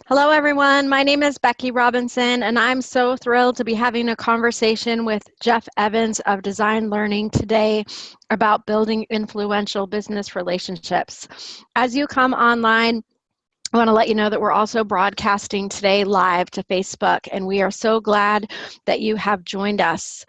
Hello, everyone. My name is Becky Robinson, and I'm so thrilled to be having a conversation with Jeff Evans of Design Learning today about building influential business relationships. As you come online, I want to let you know that we're also broadcasting today live to Facebook, and we are so glad that you have joined us.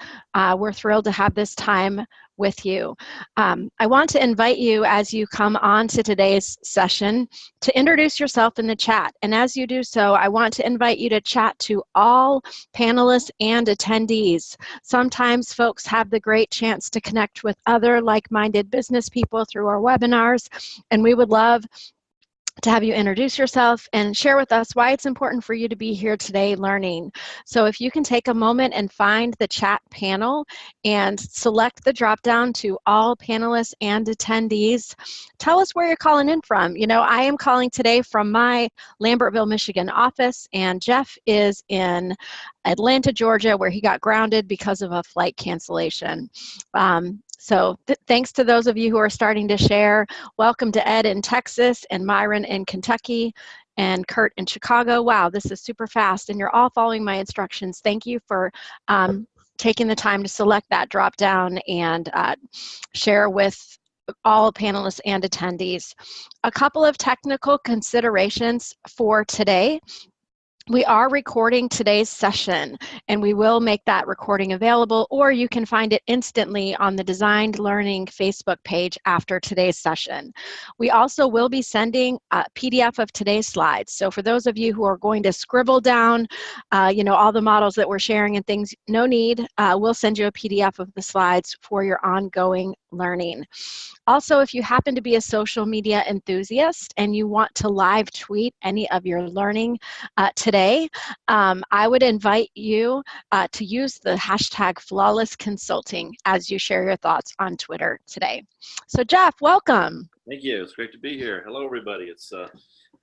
We're thrilled to have this time with you. I want to invite you as you come on to today's session to introduce yourself in the chat. And as you do so, I want to invite you to chat to all panelists and attendees. Sometimes folks have the great chance to connect with other like-minded business people through our webinars, and we would love to have you introduce yourself and share with us why it's important for you to be here today learning. So if you can take a moment and find the chat panel and select the drop down to all panelists and attendees, tell us where you're calling in from. You know, I am calling today from my Lambertville, Michigan office, and Jeff is in Atlanta, Georgia, where he got grounded because of a flight cancellation. So thanks to those of you who are starting to share. Welcome to Ed in Texas and Myron in Kentucky and Kurt in Chicago. Wow, this is super fast, and you're all following my instructions. Thank you for taking the time to select that drop down and share with all panelists and attendees. A couple of technical considerations for today. We are recording today's session, and we will make that recording available, or you can find it instantly on the Design Learning Facebook page after today's session. We also will be sending a PDF of today's slides. So for those of you who are going to scribble down, all the models that we're sharing and things, no need. We'll send you a PDF of the slides for your ongoing learning. Also, if you happen to be a social media enthusiast and you want to live tweet any of your learning today, I would invite you to use the hashtag Flawless Consulting as you share your thoughts on Twitter today. So Jeff, welcome. Thank you. It's great to be here. Hello, everybody. It's the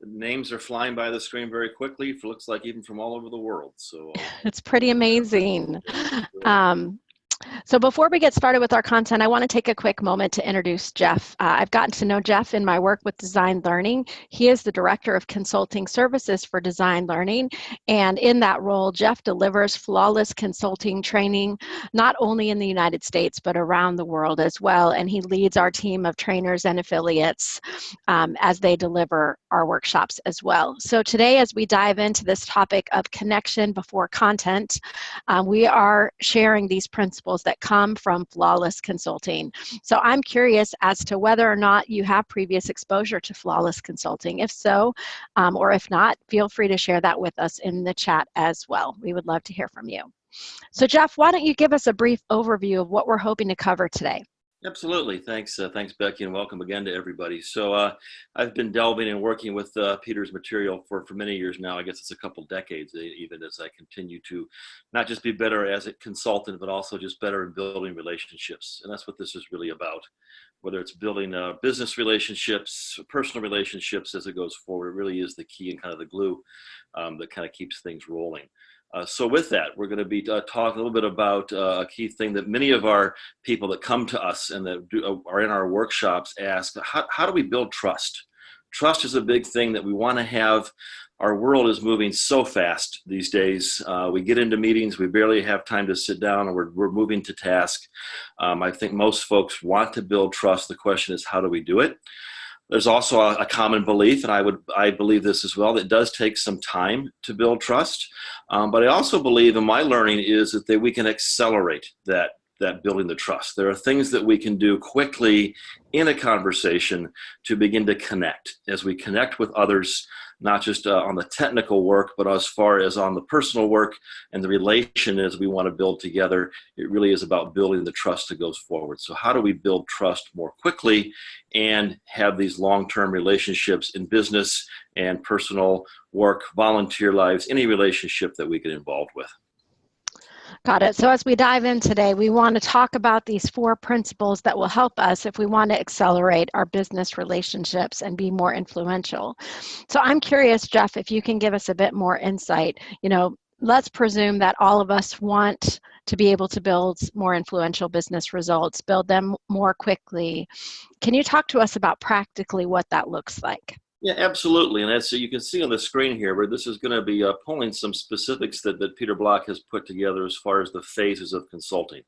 names are flying by the screen very quickly. It looks like even from all over the world. So it's pretty amazing. So before we get started with our content, I want to take a quick moment to introduce Jeff. I've gotten to know Jeff in my work with Design Learning. He is the Director of Consulting Services for Design Learning, and in that role, Jeff delivers flawless consulting training, not only in the United States, but around the world as well, and he leads our team of trainers and affiliates as they deliver our workshops as well. So today, as we dive into this topic of connection before content, we are sharing these principles that come from flawless consulting. So I'm curious as to whether or not you have previous exposure to flawless consulting. If so, or if not, feel free to share that with us in the chat as well. We would love to hear from you. So Jeff, why don't you give us a brief overview of what we're hoping to cover today? Absolutely. Thanks, Becky, and welcome again to everybody. So I've been delving and working with Peter's material for many years now. I guess it's a couple decades, even as I continue to not just be better as a consultant, but also just better in building relationships. And that's what this is really about, whether it's building business relationships, personal relationships as it goes forward. It really is the key and kind of the glue that kind of keeps things rolling. So with that, we're going to be talking a little bit about a key thing that many of our people that come to us and that are in our workshops ask, how do we build trust? Trust is a big thing that we want to have. Our world is moving so fast these days. We get into meetings, we barely have time to sit down, and we're moving to task. I think most folks want to build trust. The question is, how do we do it? There's also a common belief, and I believe this as well, that it does take some time to build trust. But I also believe, in my learning, is that we can accelerate that building the trust. There are things that we can do quickly in a conversation to begin to connect. As we connect with others, not just on the technical work, but as far as on the personal work and the relation as we want to build together, it really is about building the trust that goes forward. So how do we build trust more quickly and have these long-term relationships in business and personal work, volunteer lives, any relationship that we get involved with? Got it. So as we dive in today, we want to talk about these 4 principles that will help us if we want to accelerate our business relationships and be more influential. So I'm curious, Jeff, if you can give us a bit more insight. Let's presume that all of us want to be able to build more influential business results, build them more quickly. Can you talk to us about practically what that looks like? Yeah, absolutely. And as so you can see on the screen here, where this is going to be pulling some specifics that Peter Block has put together as far as the phases of consulting.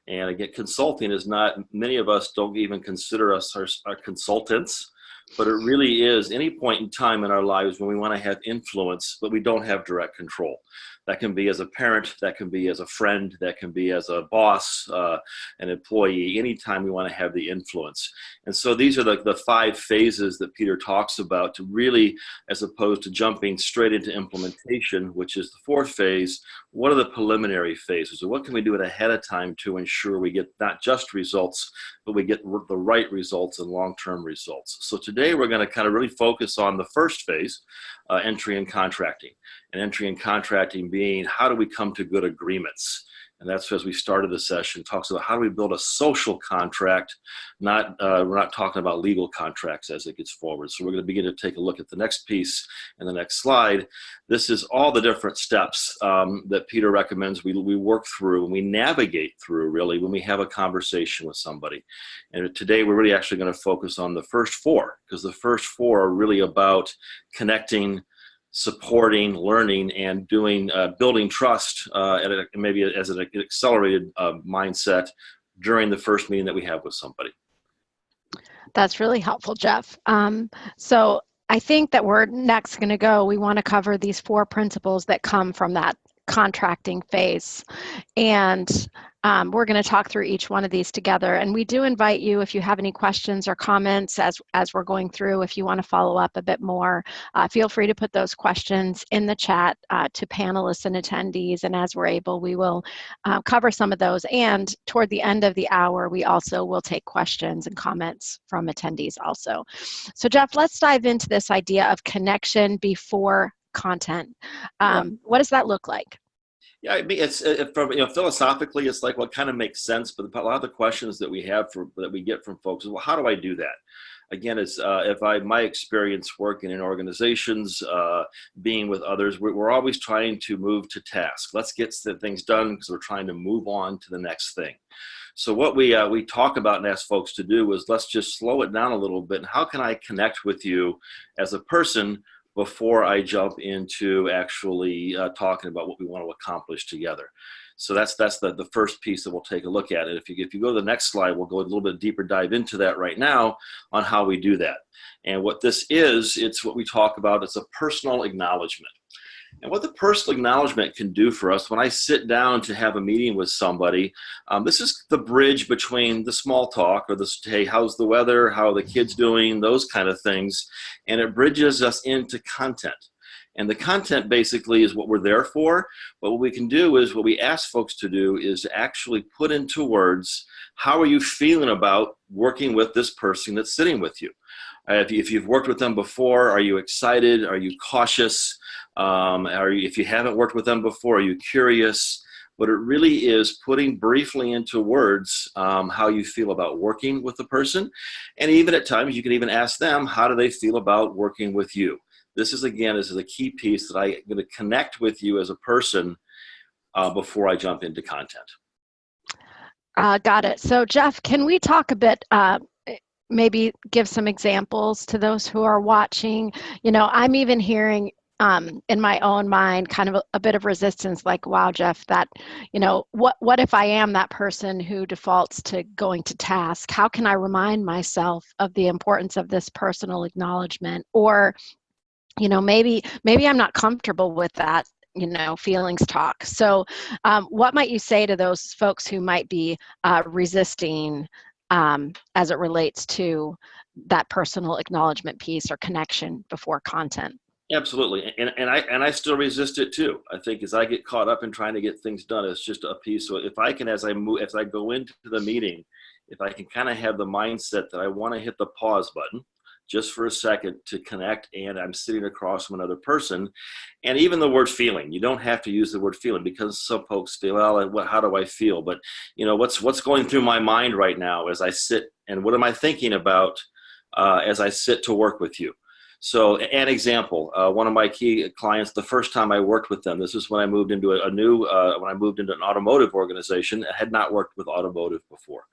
And again, consulting is not, many of us don't even consider us our consultants, but it really is any point in time in our lives when we want to have influence, but we don't have direct control. That can be as a parent, that can be as a friend, that can be as a boss, an employee, anytime we want to have the influence. And so these are the 5 phases that Peter talks about to really, as opposed to jumping straight into implementation, which is the 4th phase, what are the preliminary phases? Or what can we do ahead of time to ensure we get not just results, but we get the right results and long-term results. So today we're going to kind of really focus on the 1st phase, entry and contracting. And entry and contracting being, how do we come to good agreements? And that's as we started the session, talks about how do we build a social contract, we're not talking about legal contracts as it gets forward. So we're going to begin to take a look at the next piece and the next slide. This is all the different steps that Peter recommends we work through and we navigate through really when we have a conversation with somebody. And today we're really actually going to focus on the first 4, because the first 4 are really about connecting, supporting, learning, and doing building trust maybe as an accelerated mindset during the first meeting that we have with somebody. That's really helpful, Jeff. So I think that we're next going to go, we want to cover these 4 principles that come from that contracting phase. And we're going to talk through each one of these together. And we do invite you, if you have any questions or comments as we're going through, if you want to follow up a bit more, feel free to put those questions in the chat to panelists and attendees. And as we're able, we will cover some of those. And toward the end of the hour, we also will take questions and comments from attendees also. So Jeff, let's dive into this idea of connection before content. What does that look like? Yeah, I mean, it's from philosophically, it's like what kind of makes sense. But a lot of the questions that we have that we get from folks is, well, how do I do that? Again, it's my experience working in organizations, being with others, we're always trying to move to task. Let's get things done because we're trying to move on to the next thing. So what we talk about and ask folks to do is let's just slow it down a little bit. And how can I connect with you as a person before I jump into actually talking about what we want to accomplish together? So that's the first piece that we'll take a look at. And if you go to the next slide, we'll go a little bit deeper dive into that right now on how we do that. And what this is, it's what we talk about, it's a personal acknowledgement. And what the personal acknowledgement can do for us when I sit down to have a meeting with somebody, this is the bridge between the small talk or the, hey, how's the weather, how are the kids doing, those kind of things. And it bridges us into content. And the content basically is what we're there for. But what we can do is, what we ask folks to do is to actually put into words, how are you feeling about working with this person that's sitting with you? If you've worked with them before, are you excited? Are you cautious? If you haven't worked with them before, are you curious? But it really is putting briefly into words how you feel about working with the person. And even at times, you can even ask them, how do they feel about working with you? This is a key piece that I'm going to connect with you as a person before I jump into content. Got it. So Jeff, can we talk a bit, maybe give some examples to those who are watching? I'm even hearing in my own mind kind of a bit of resistance, like, wow, Jeff, that, what if I am that person who defaults to going to task? How can I remind myself of the importance of this personal acknowledgement? Or, maybe I'm not comfortable with that, feelings talk. So what might you say to those folks who might be resisting as it relates to that personal acknowledgement piece or connection before content? Absolutely, and I still resist it too. I think as I get caught up in trying to get things done, it's just a piece. So if I can, as I go into the meeting, if I can kind of have the mindset that I want to hit the pause button just for a second to connect, and I'm sitting across from another person, and even the word feeling, you don't have to use the word feeling, because some folks feel, well, how do I feel? But what's going through my mind right now as I sit, and what am I thinking about as I sit to work with you? So an example, one of my key clients, the first time I worked with them, this is when I moved into when I moved into an automotive organization. I had not worked with automotive before.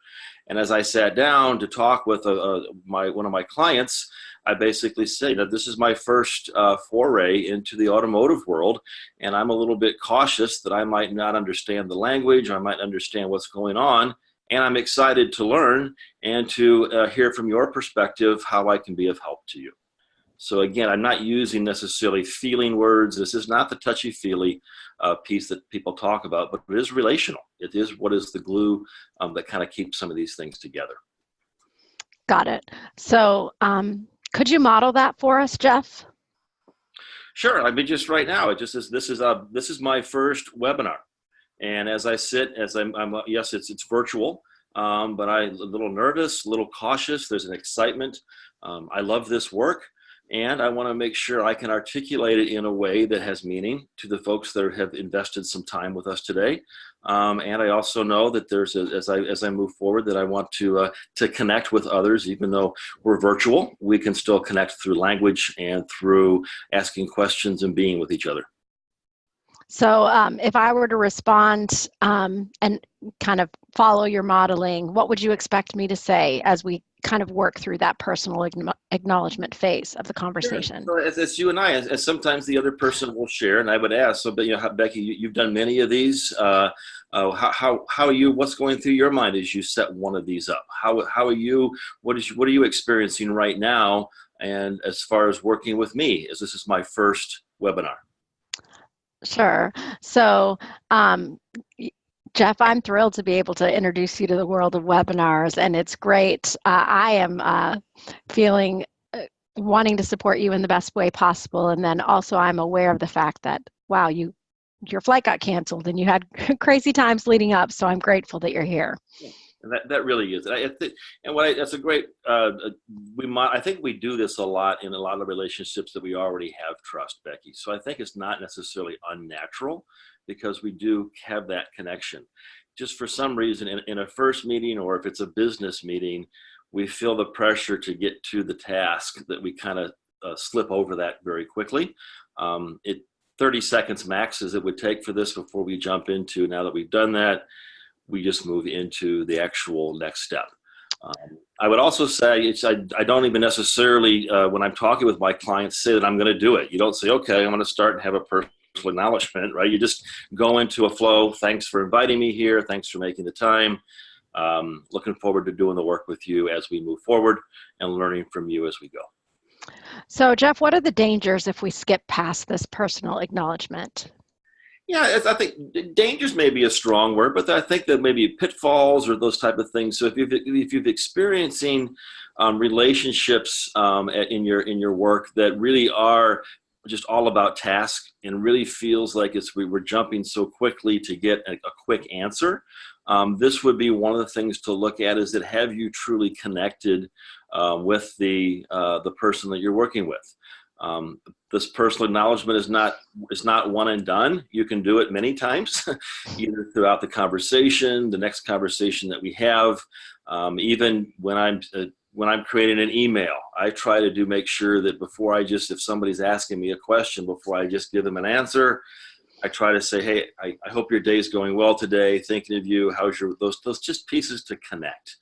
And as I sat down to talk with one of my clients, I basically say that this is my first foray into the automotive world, and I'm a little bit cautious that I might not understand the language, I might understand what's going on, and I'm excited to learn and to hear from your perspective how I can be of help to you. So again, I'm not using necessarily feeling words. This is not the touchy-feely piece that people talk about, but it is relational. It is what is the glue that kind of keeps some of these things together. Got it. So could you model that for us, Jeff? Sure. I mean, just right now, it just is. This is my first webinar, and as I sit, yes, it's virtual, but I'm a little nervous, a little cautious. There's an excitement. I love this work. And I want to make sure I can articulate it in a way that has meaning to the folks that have invested some time with us today. And I also know that as I move forward, that I want to connect with others, even though we're virtual, we can still connect through language and through asking questions and being with each other. So if I were to respond and kind of follow your modeling, what would you expect me to say as we kind of work through that personal acknowledgement phase of the conversation? Sure. So as you and I, as sometimes the other person will share, and I would ask, so, but Becky, you've done many of these. How are you? What's going through your mind as you set one of these up? How are you? What are you experiencing right now? And as far as working with me, as this is my first webinar. Sure. So, Jeff, I'm thrilled to be able to introduce you to the world of webinars, and it's great. I am feeling wanting to support you in the best way possible, and then also I'm aware of the fact that, wow, your flight got canceled and you had crazy times leading up, so I'm grateful that you're here. And that really is. That's a great, I think we do this a lot in a lot of relationships that we already have trust, Becky. So I think it's not necessarily unnatural because we do have that connection. Just for some reason in a first meeting, or if it's a business meeting, we feel the pressure to get to the task that we kind of slip over that very quickly. 30 seconds max as it would take for this before we jump into, now that we've done that, we just move into the actual next step. I would also say I don't even necessarily, when I'm talking with my clients, say that I'm going to do it. You don't say, okay, I'm going to start and have a personal acknowledgement, right? You just go into a flow. Thanks for inviting me here. Thanks for making the time. Looking forward to doing the work with you as we move forward and learning from you as we go. So, Jeff, what are the dangers if we skip past this personal acknowledgement? Yeah, I think dangers may be a strong word, but I think that maybe pitfalls or those type of things. So if you've experiencing relationships in your work that really are just all about task and really feels like we're jumping so quickly to get a quick answer, this would be one of the things to look at, is that have you truly connected with the person that you're working with. This personal acknowledgement is not one and done. You can do it many times, either throughout the conversation, the next conversation that we have, even when I'm creating an email. I try to make sure that before if somebody's asking me a question, before I just give them an answer, I try to say, hey, I hope your day's going well today. Thinking of you. How's those just pieces to connect.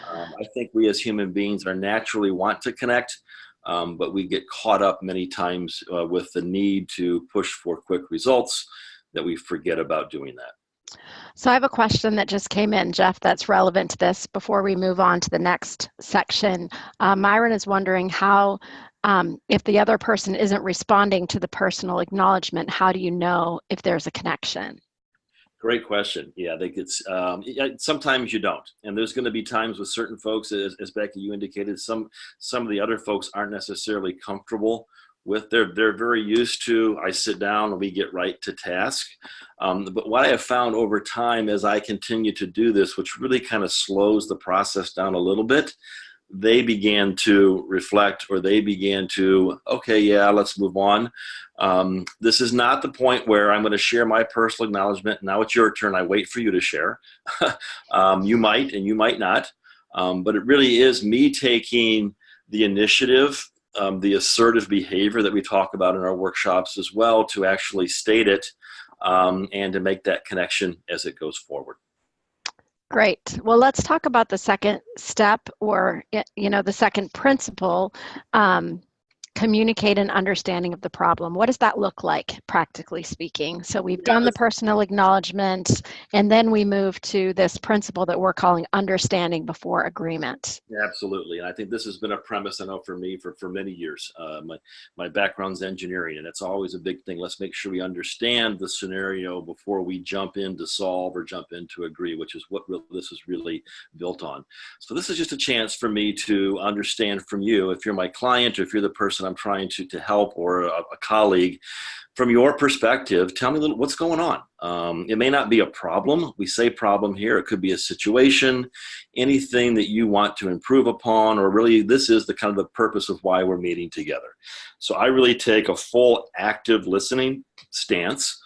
I think we as human beings are naturally want to connect. But we get caught up many times with the need to push for quick results that we forget about doing that. So I have a question that just came in, Jeff, that's relevant to this before we move on to the next section. Myron is wondering how, if the other person isn't responding to the personal acknowledgement, how do you know if there's a connection? Great question. Yeah, I think it's sometimes you don't, and there's going to be times with certain folks, as Becky, you indicated, some of the other folks aren't necessarily comfortable with. They're very used to, I sit down and we get right to task. But what I have found over time as I continue to do this, which really kind of slows the process down a little bit, they began to reflect, or they began to, okay, yeah, let's move on. This is not the point where I'm going to share my personal acknowledgement. Now it's your turn. I wait for you to share. You might and you might not. But it really is me taking the initiative, the assertive behavior that we talk about in our workshops as well, to actually state it and to make that connection as it goes forward. Great. Well, let's talk about the second step, or, the second principle. Communicate an understanding of the problem. What does that look like, practically speaking? So we've Yeah, done the personal acknowledgement, and then we move to this principle that we're calling understanding before agreement. absolutely. And I think this has been a premise, I know, for me for many years. My background's engineering, and it's always a big thing. Let's make sure we understand the scenario before we jump in to solve or jump in to agree, which is what this is really built on. So this is just a chance for me to understand from you, if you're my client or if you're the person I'm trying to help, or a colleague, from your perspective, tell me a little what's going on. It may not be a problem. We say problem here. It could be a situation, anything that you want to improve upon, or really this is the kind of the purpose of why we're meeting together. So I really take a full active listening stance,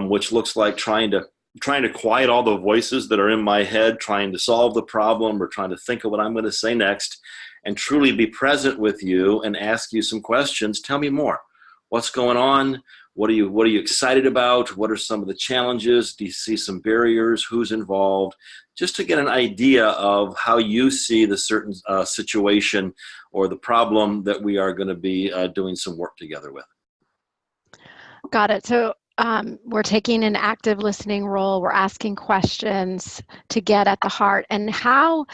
which looks like trying to quiet all the voices that are in my head, trying to solve the problem or trying to think of what I'm going to say next, and truly be present with you and ask you some questions. Tell me more. What's going on? What are you excited about? What are some of the challenges? Do you see some barriers? Who's involved? Just to get an idea of how you see the certain situation or the problem that we are going to be doing some work together with. Got it. So we're taking an active listening role. We're asking questions to get at the heart. And how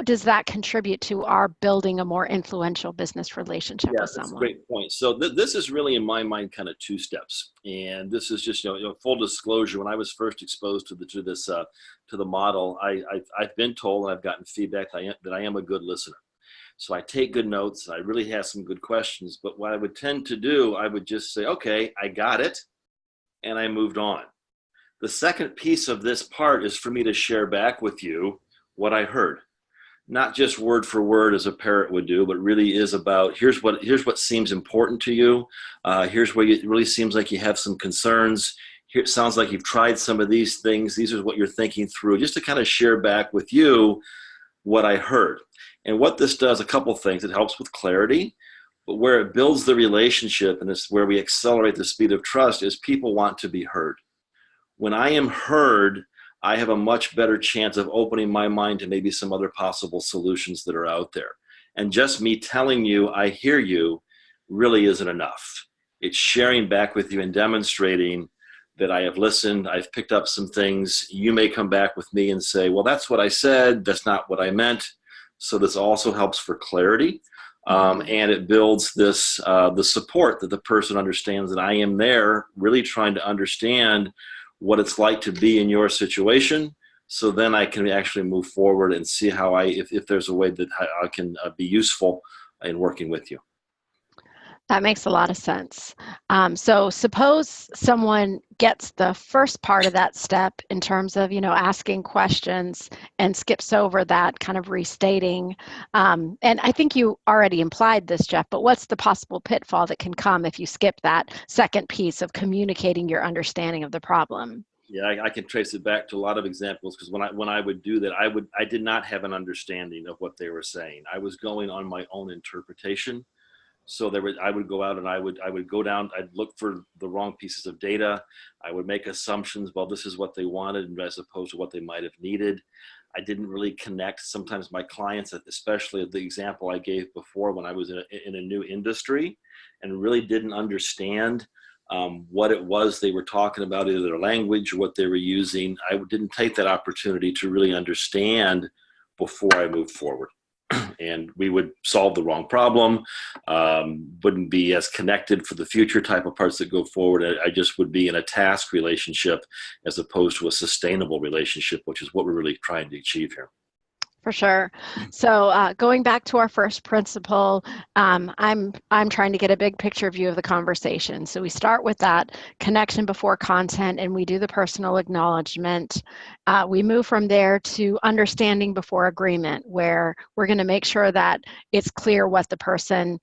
does that contribute to our building a more influential business relationship with That's a someone? great point. So this is really, in my mind, kind of two steps. And this is just, full disclosure. When I was first exposed to the model, I've been told and I've gotten feedback that I am a good listener. So I take good notes. I really have some good questions. But what I would tend to do, I would just say, okay, I got it. And I moved on. The second piece of this part is for me to share back with you what I heard. Not just word for word as a parrot would do, but really is about here's what seems important to you. Here's where it really seems like you have some concerns. Here it sounds like you've tried some of these things. These are what you're thinking through, just to kind of share back with you what I heard. And what this does, a couple things. It helps with clarity, but where it builds the relationship, and it's where we accelerate the speed of trust, is people want to be heard. When I am heard, I have a much better chance of opening my mind to maybe some other possible solutions that are out there. And just me telling you, I hear you, really isn't enough. It's sharing back with you and demonstrating that I have listened, I've picked up some things. You may come back with me and say, well, that's what I said, that's not what I meant. So this also helps for clarity. And it builds this, the support that the person understands that I am there, really trying to understand what it's like to be in your situation. So then I can actually move forward and see how if there's a way that I can be useful in working with you. That makes a lot of sense. So suppose someone gets the first part of that step in terms of, asking questions, and skips over that kind of restating. And I think you already implied this, Jeff, but what's the possible pitfall that can come if you skip that second piece of communicating your understanding of the problem? Yeah, I can trace it back to a lot of examples, because when I would do that, I did not have an understanding of what they were saying. I was going on my own interpretation. So I would go out and I would go down, I'd look for the wrong pieces of data. I would make assumptions, well, this is what they wanted as opposed to what they might have needed. I didn't really connect. Sometimes my clients, especially the example I gave before, when I was in a new industry and really didn't understand what it was they were talking about, either their language or what they were using, I didn't take that opportunity to really understand before I moved forward. And we would solve the wrong problem, wouldn't be as connected for the future type of parts that go forward. I just would be in a task relationship as opposed to a sustainable relationship, which is what we're really trying to achieve here. For sure. So going back to our first principle, I'm trying to get a big picture view of the conversation. So we start with that connection before content, and we do the personal acknowledgement. We move from there to understanding before agreement, where we're going to make sure that it's clear what the person's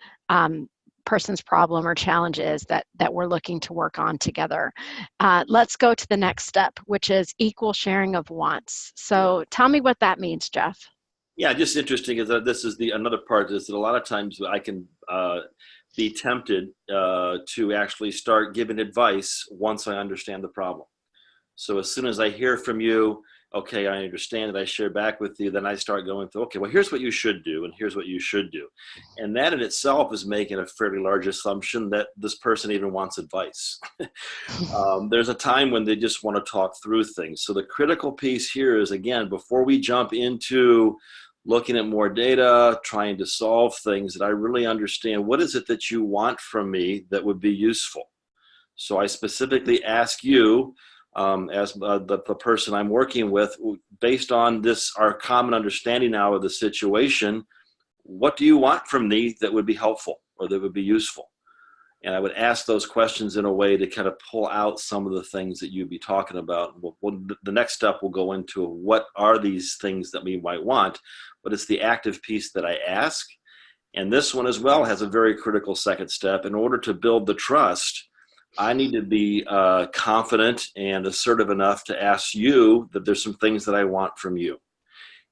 problem or challenge is that we're looking to work on together. Let's go to the next step, which is equal sharing of wants. So tell me what that means, Jeff. Yeah, just interesting is that this is another part is that a lot of times I can be tempted to actually start giving advice once I understand the problem. So as soon as I hear from you, Okay, I understand that. I share back with you. Then I start going through, okay, well, here's what you should do, and here's what you should do. And that in itself is making a fairly large assumption that this person even wants advice. There's a time when they just want to talk through things. So the critical piece here is, again, before we jump into looking at more data, trying to solve things, that I really understand what is it that you want from me that would be useful. So I specifically ask you, as the person I'm working with, based on this, our common understanding now of the situation, what do you want from me that would be helpful or that would be useful? And I would ask those questions in a way to kind of pull out some of the things that you'd be talking about. The next step will go into what are these things that we might want, but it's the active piece that I ask. And this one as well has a very critical second step. In order to build the trust, I need to be confident and assertive enough to ask you that there's some things that I want from you.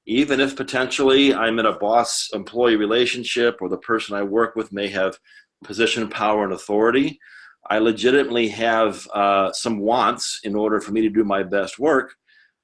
Even if potentially I'm in a boss-employee relationship or the person I work with may have position, power, and authority, I legitimately have some wants in order for me to do my best work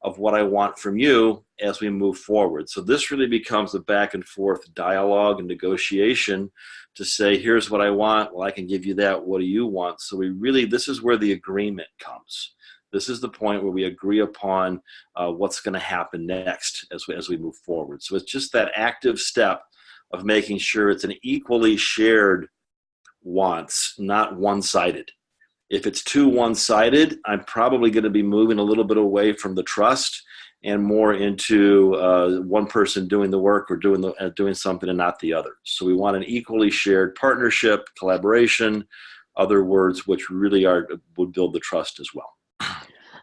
of what I want from you as we move forward. So this really becomes a back and forth dialogue and negotiation to say, here's what I want. Well, I can give you that. What do you want? So this is where the agreement comes. This is the point where we agree upon what's going to happen next as we move forward. So it's just that active step of making sure it's an equally shared wants, not one-sided. If it's too one-sided, I'm probably going to be moving a little bit away from the trust and more into one person doing the work or doing something and not the other. So we want an equally shared partnership, collaboration, other words which really would build the trust as well.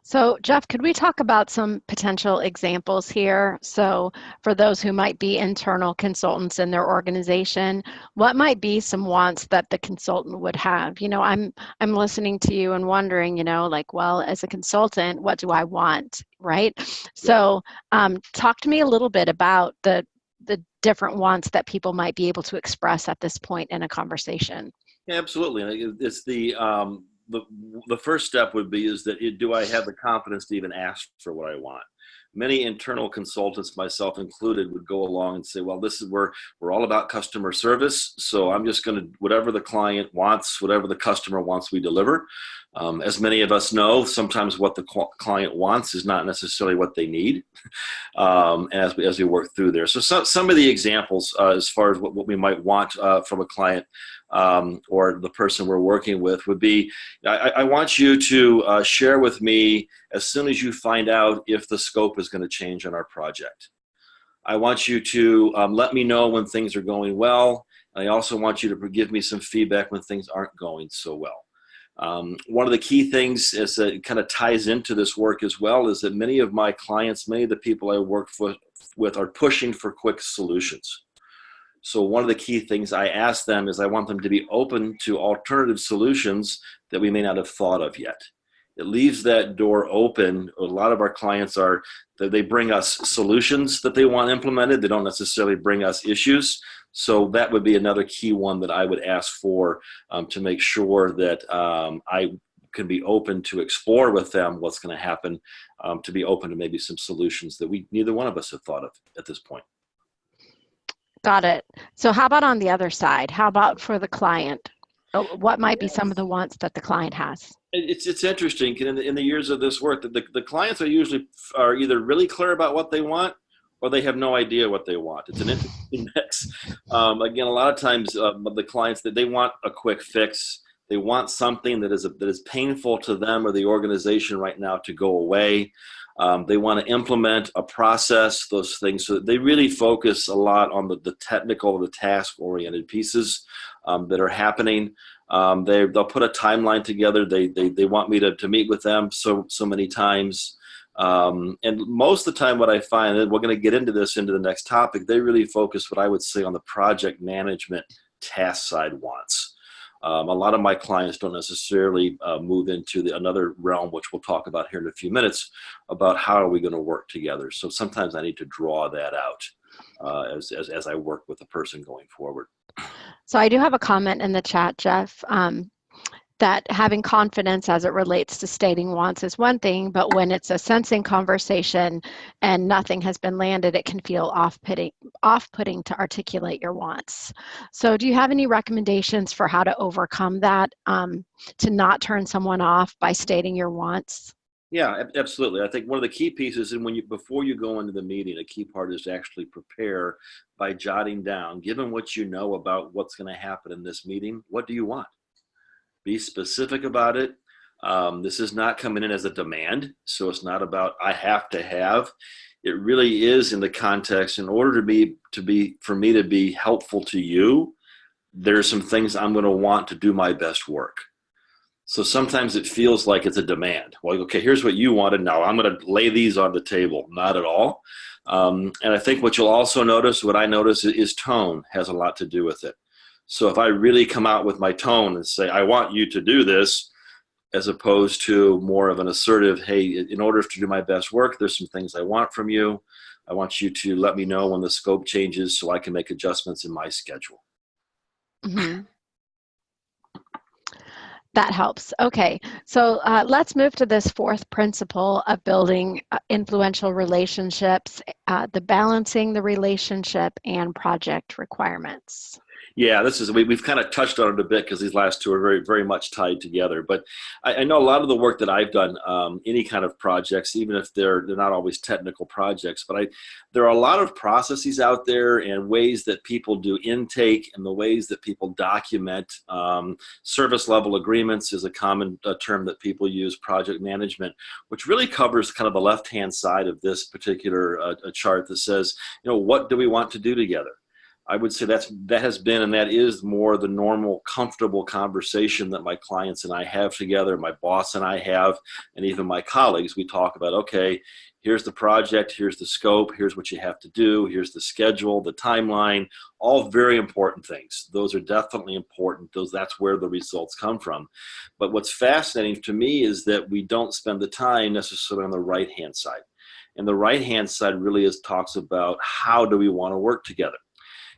So Jeff, could we talk about some potential examples here? So for those who might be internal consultants in their organization, what might be some wants that the consultant would have? I'm listening to you and wondering, like, well, as a consultant, what do I want, right? So talk to me a little bit about the different wants that people might be able to express at this point in a conversation. Yeah, absolutely. It's the first step would be is that do I have the confidence to even ask for what I want? Many internal consultants, myself included, would go along and say, well, this is where we're all about customer service. So I'm just going to, whatever the client wants, whatever the customer wants, we deliver. As many of us know, sometimes what the client wants is not necessarily what they need as we work through there. So some of the examples as far as what we might want from a client or the person we're working with would be, I want you to share with me as soon as you find out if the scope is going to change on our project. I want you to let me know when things are going well. I also want you to give me some feedback when things aren't going so well. One of the key things is that it kind of ties into this work as well is that many of my clients, many of the people I work with are pushing for quick solutions. So one of the key things I ask them is I want them to be open to alternative solutions that we may not have thought of yet. It leaves that door open. A lot of our clients they bring us solutions that they want implemented. They don't necessarily bring us issues. So that would be another key one that I would ask for to make sure that I can be open to explore with them what's going to happen, to be open to maybe some solutions that neither one of us have thought of at this point. Got it. So how about on the other side? How about for the client? What might be some of the wants that the client has? It's interesting. In the years of this work, the clients are either really clear about what they want or they have no idea what they want. It's an interesting mix. Again, a lot of times the clients, that they want a quick fix. They want something that is painful to them or the organization right now to go away. They want to implement a process, those things. So they really focus a lot on the technical, the task-oriented pieces that are happening. They'll put a timeline together. They want me to meet with them so many times. And most of the time what I find, and we're going to get into this into the next topic, they really focus what I would say on the project management task side wants. A lot of my clients don't necessarily move into another realm, which we'll talk about here in a few minutes, about how are we going to work together. So sometimes I need to draw that out as I work with the person going forward. So I do have a comment in the chat, Jeff. that having confidence as it relates to stating wants is one thing, but when it's a sensing conversation and nothing has been landed, it can feel off-putting to articulate your wants. So do you have any recommendations for how to overcome that, to not turn someone off by stating your wants? Yeah, absolutely. I think one of the key pieces, and before you go into the meeting, a key part is to actually prepare by jotting down, given what you know about what's going to happen in this meeting, what do you want? Be specific about it. This is not coming in as a demand, so it's not about I have to have. It really is in the context, in order for me to be helpful to you, there's some things I'm going to want to do my best work. So sometimes it feels like it's a demand. Well, okay, here's what you wanted. Now I'm going to lay these on the table. Not at all. And I think what you'll also notice, what I notice, is tone has a lot to do with it. So if I really come out with my tone and say, I want you to do this, as opposed to more of an assertive, hey, in order to do my best work, there's some things I want from you. I want you to let me know when the scope changes so I can make adjustments in my schedule. Mm-hmm. That helps. Okay, so let's move to this fourth principle of building influential relationships, the balancing the relationship and project requirements. Yeah, we've kind of touched on it a bit because these last two are very, very much tied together. But I know a lot of the work that I've done, any kind of projects, even if they're not always technical projects, but there are a lot of processes out there and ways that people do intake and the ways that people document. Service level agreements is a common term that people use, project management, which really covers kind of the left-hand side of this particular chart that says, what do we want to do together? I would say that has been and that is more the normal, comfortable conversation that my clients and I have together, my boss and I have, and even my colleagues. We talk about, okay, here's the project, here's the scope, here's what you have to do, here's the schedule, the timeline, all very important things. Those are definitely important. That's where the results come from. But what's fascinating to me is that we don't spend the time necessarily on the right-hand side. And the right-hand side really talks about how do we want to work together.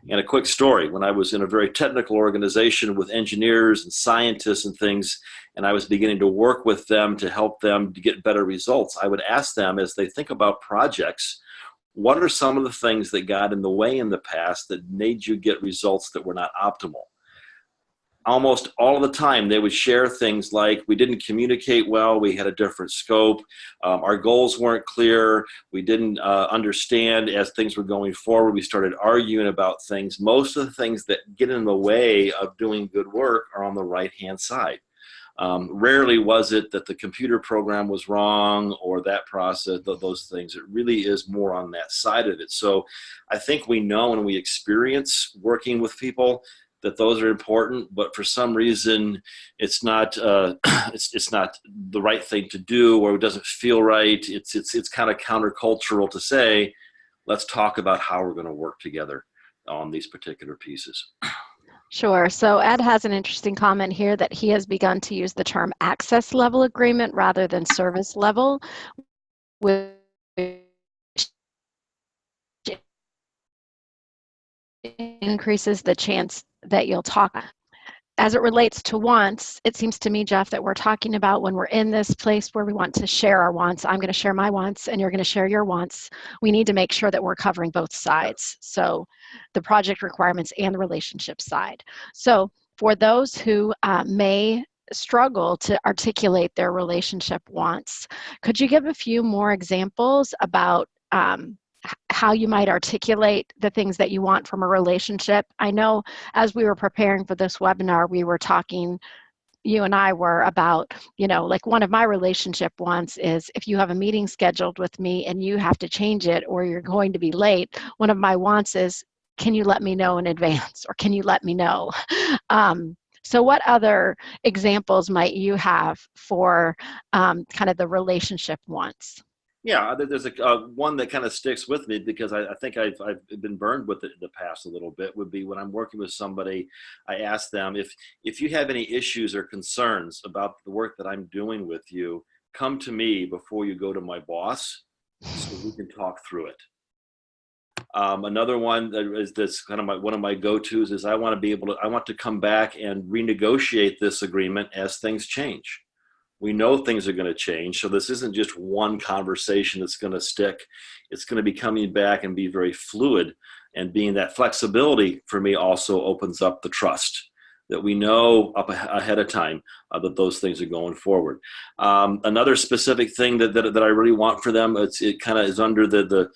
And a quick story, when I was in a very technical organization with engineers and scientists and things, and I was beginning to work with them to help them to get better results, I would ask them as they think about projects, what are some of the things that got in the way in the past that made you get results that were not optimal? Almost all of the time, they would share things like, we didn't communicate well, we had a different scope, our goals weren't clear, we didn't understand as things were going forward, we started arguing about things. Most of the things that get in the way of doing good work are on the right-hand side. Rarely was it that the computer program was wrong or that process, those things. It really is more on that side of it. So I think we know and we experience working with people that those are important, but for some reason it's not it's not the right thing to do, or it doesn't feel right. It's kind of countercultural to say, let's talk about how we're going to work together on these particular pieces. Sure. So Ed has an interesting comment here that he has begun to use the term access level agreement rather than service level, which increases the chance that you'll talk. As it relates to wants, it seems to me, Jeff, that we're talking about when we're in this place where we want to share our wants. I'm going to share my wants and you're going to share your wants. We need to make sure that we're covering both sides. So the project requirements and the relationship side. So for those who may struggle to articulate their relationship wants, could you give a few more examples about how you might articulate the things that you want from a relationship? I know as we were preparing for this webinar, we were talking, you and I were about, like one of my relationship wants is if you have a meeting scheduled with me and you have to change it or you're going to be late, one of my wants is, can you let me know in advance or can you let me know? So what other examples might you have for kind of the relationship wants? Yeah, there's one that kind of sticks with me because I think I've been burned with it in the past a little bit, would be when I'm working with somebody, I ask them if you have any issues or concerns about the work that I'm doing with you, come to me before you go to my boss so we can talk through it. Another one that's kind of one of my go-tos is I want to come back and renegotiate this agreement as things change. We know things are going to change. So this isn't just one conversation that's going to stick. It's going to be coming back and be very fluid, and being that flexibility for me also opens up the trust that we know up ahead of time that those things are going forward. Another specific thing that I really want for them, it kind of is under the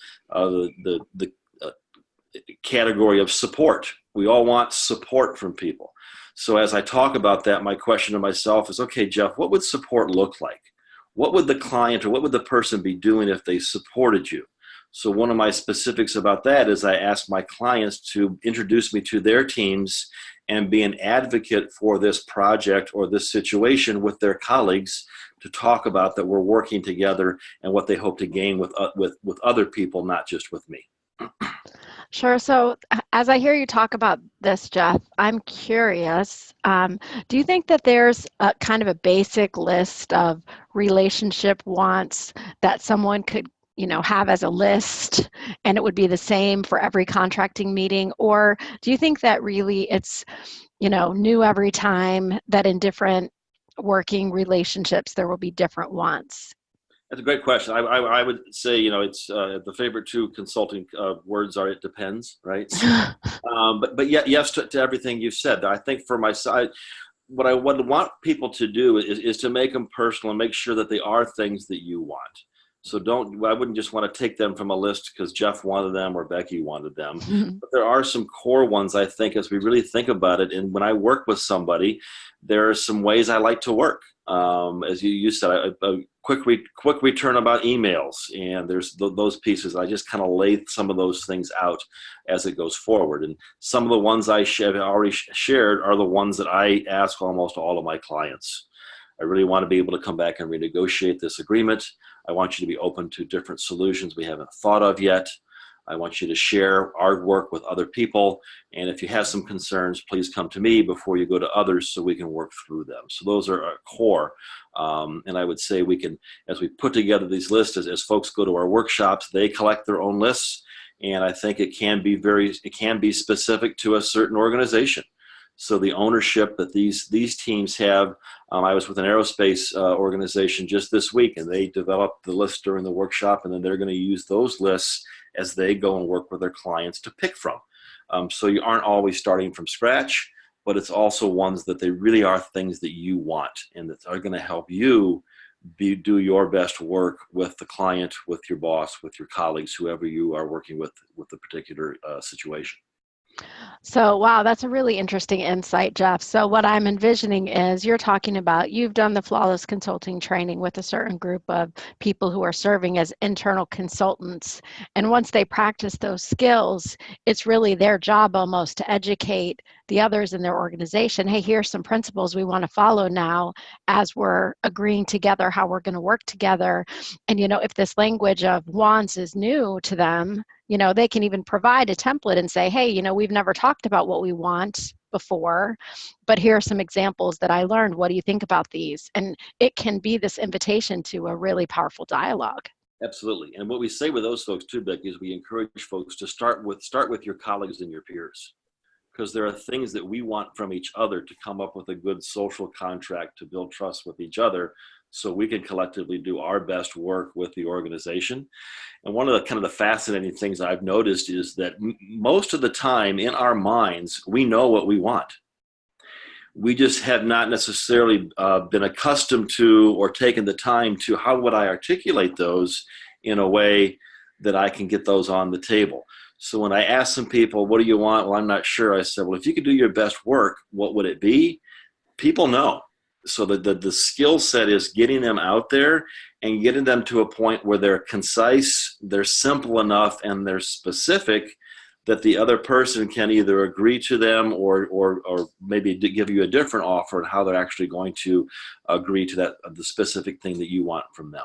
category of support. We all want support from people. So as I talk about that, my question to myself is, okay, Jeff, what would support look like? What would the client or what would the person be doing if they supported you? So one of my specifics about that is I ask my clients to introduce me to their teams and be an advocate for this project or this situation with their colleagues to talk about that we're working together and what they hope to gain with other people, not just with me. Sure. So as I hear you talk about this, Jeff, I'm curious, do you think that there's a kind of a basic list of relationship wants that someone could, have as a list, and it would be the same for every contracting meeting? Or do you think that really it's, new every time, that in different working relationships, there will be different wants? That's a great question. I would say, it's the favorite two consulting words are "it depends," right? But yes to everything you've said. I think for my side, what I would want people to do is to make them personal and make sure that they are things that you want. So I wouldn't just want to take them from a list because Jeff wanted them or Becky wanted them. But there are some core ones, I think, as we really think about it. And when I work with somebody, there are some ways I like to work. As you said, a quick return about emails, and there's those pieces. I just kind of lay some of those things out as it goes forward. And some of the ones I have already shared are the ones that I ask almost all of my clients. I really want to be able to come back and renegotiate this agreement. I want you to be open to different solutions we haven't thought of yet. I want you to share our work with other people. And if you have some concerns, please come to me before you go to others so we can work through them. So those are our core. And I would say we can, as we put together these lists, as folks go to our workshops, they collect their own lists. And I think it can be specific to a certain organization. So the ownership that these teams have, I was with an aerospace organization just this week, and they developed the list during the workshop, and then they're going to use those lists as they go and work with their clients to pick from. So you aren't always starting from scratch, but it's also ones that they really are things that you want and that are going to help you do your best work with the client, with your boss, with your colleagues, whoever you are working with the particular situation. So, wow, that's a really interesting insight, Jeff. So what I'm envisioning is you're talking about, you've done the flawless consulting training with a certain group of people who are serving as internal consultants. And once they practice those skills, it's really their job almost to educate the others in their organization. Hey, here's some principles we want to follow now as we're agreeing together how we're going to work together. And, if this language of wants is new to them, they can even provide a template and say, hey, we've never talked about what we want before, but here are some examples that I learned. What do you think about these? And it can be this invitation to a really powerful dialogue. Absolutely. And what we say with those folks too, Becky, is we encourage folks to start with your colleagues and your peers, because there are things that we want from each other to come up with a good social contract to build trust with each other, so we can collectively do our best work with the organization. And one of the kind of the fascinating things I've noticed is that most of the time in our minds, we know what we want. We just have not necessarily been accustomed to or taken the time to, how would I articulate those in a way that I can get those on the table? So when I ask some people, what do you want? Well, I'm not sure. I said, well, if you could do your best work, what would it be? People know. So the skill set is getting them out there and getting them to a point where they're concise, they're simple enough, and they're specific that the other person can either agree to them or maybe give you a different offer on how they're actually going to agree to the specific thing that you want from them.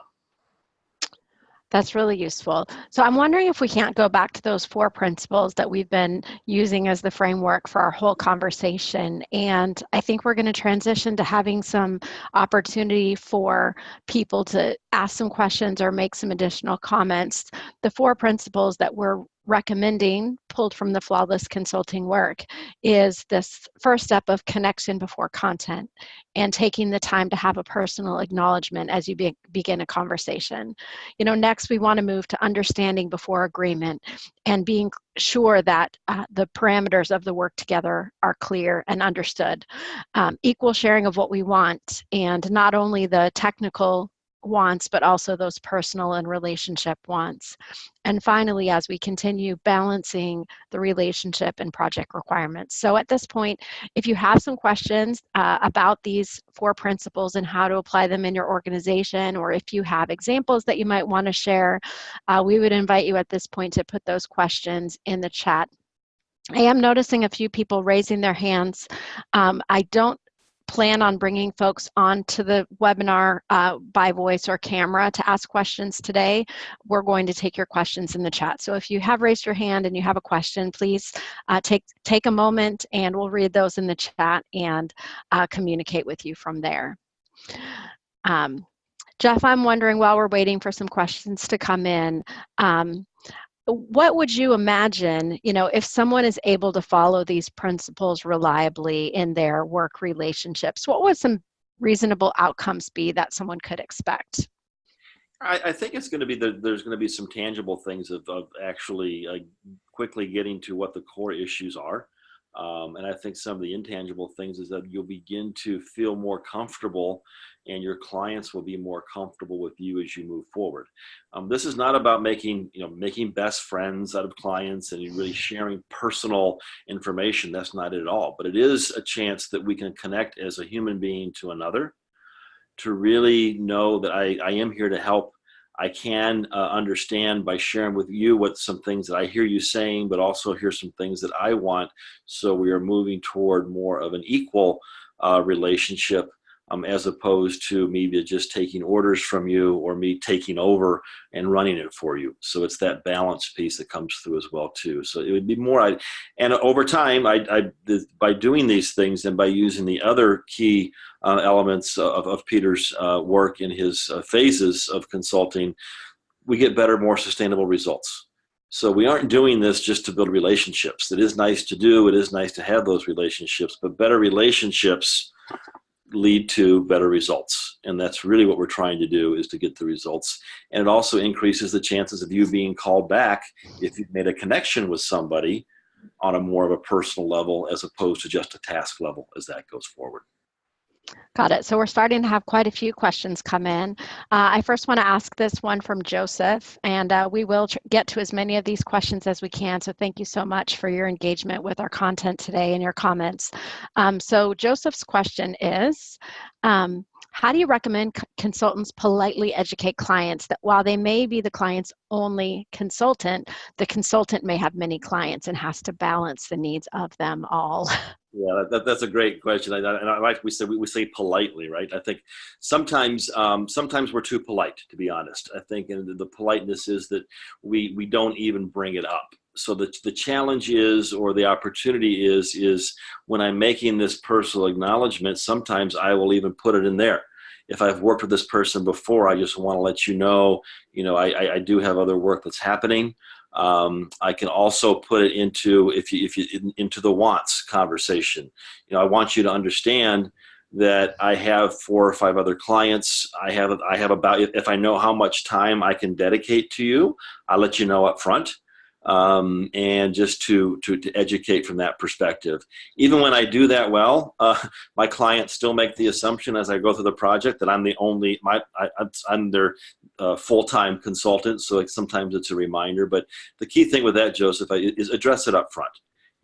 That's really useful. So I'm wondering if we can't go back to those 4 principles that we've been using as the framework for our whole conversation. And I think we're going to transition to having some opportunity for people to ask some questions or make some additional comments. The 4 principles that we're recommending, pulled from the Flawless Consulting work, is this first step of connection before content and taking the time to have a personal acknowledgement as you begin a conversation. Next we want to move to understanding before agreement and being sure that the parameters of the work together are clear and understood. Equal sharing of what we want, and not only the technical wants, but also those personal and relationship wants. And finally, as we continue, balancing the relationship and project requirements. So at this point, if you have some questions about these 4 principles and how to apply them in your organization, or if you have examples that you might want to share, we would invite you at this point to put those questions in the chat. I am noticing a few people raising their hands. I don't plan on bringing folks onto the webinar by voice or camera to ask questions today. We're going to take your questions in the chat. So if you have raised your hand and you have a question, please take a moment and we'll read those in the chat and communicate with you from there. Jeff, I'm wondering, while we're waiting for some questions to come in, what would you imagine, if someone is able to follow these principles reliably in their work relationships, what would some reasonable outcomes be that someone could expect? I think it's going to be there's going to be some tangible things of actually quickly getting to what the core issues are. And I think some of the intangible things is that you'll begin to feel more comfortable, and your clients will be more comfortable with you as you move forward. This is not about making best friends out of clients and really sharing personal information. That's not it at all. But it is a chance that we can connect as a human being to another, to really know that I am here to help. I can understand by sharing with you what some things that I hear you saying, but also hear some things that I want. So we are moving toward more of an equal relationship, as opposed to maybe just taking orders from you or me taking over and running it for you. So it's that balance piece that comes through as well too. So it would be more, and over time, by doing these things and by using the other key elements of Peter's work in his phases of consulting, we get better, more sustainable results. So we aren't doing this just to build relationships. It is nice to do, it is nice to have those relationships, but better relationships lead to better results. And that's really what we're trying to do, is to get the results. And it also increases the chances of you being called back if you've made a connection with somebody on a more of a personal level, as opposed to just a task level, as that goes forward. Got it. So we're starting to have quite a few questions come in. I first want to ask this one from Joseph, and we will get to as many of these questions as we can. So thank you so much for your engagement with our content today and your comments. So Joseph's question is, how do you recommend consultants politely educate clients that while they may be the client's only consultant, the consultant may have many clients and has to balance the needs of them all? Yeah, that's a great question. And I like we say politely, right? I think sometimes we're too polite, to be honest. I think, and the politeness is that we don't even bring it up. So the challenge is, or the opportunity is when I'm making this personal acknowledgement, sometimes I will even put it in there. If I've worked with this person before, I just want to let you know, I do have other work that's happening. I can also put it into into the wants conversation. I want you to understand that I have 4 or 5 other clients. I have about, if I know how much time I can dedicate to you, I'll let you know up front. And just to educate from that perspective. Even when I do that well, my clients still make the assumption as I go through the project that I'm I'm their full-time consultant. So sometimes it's a reminder. But the key thing with that, Joseph, is address it up front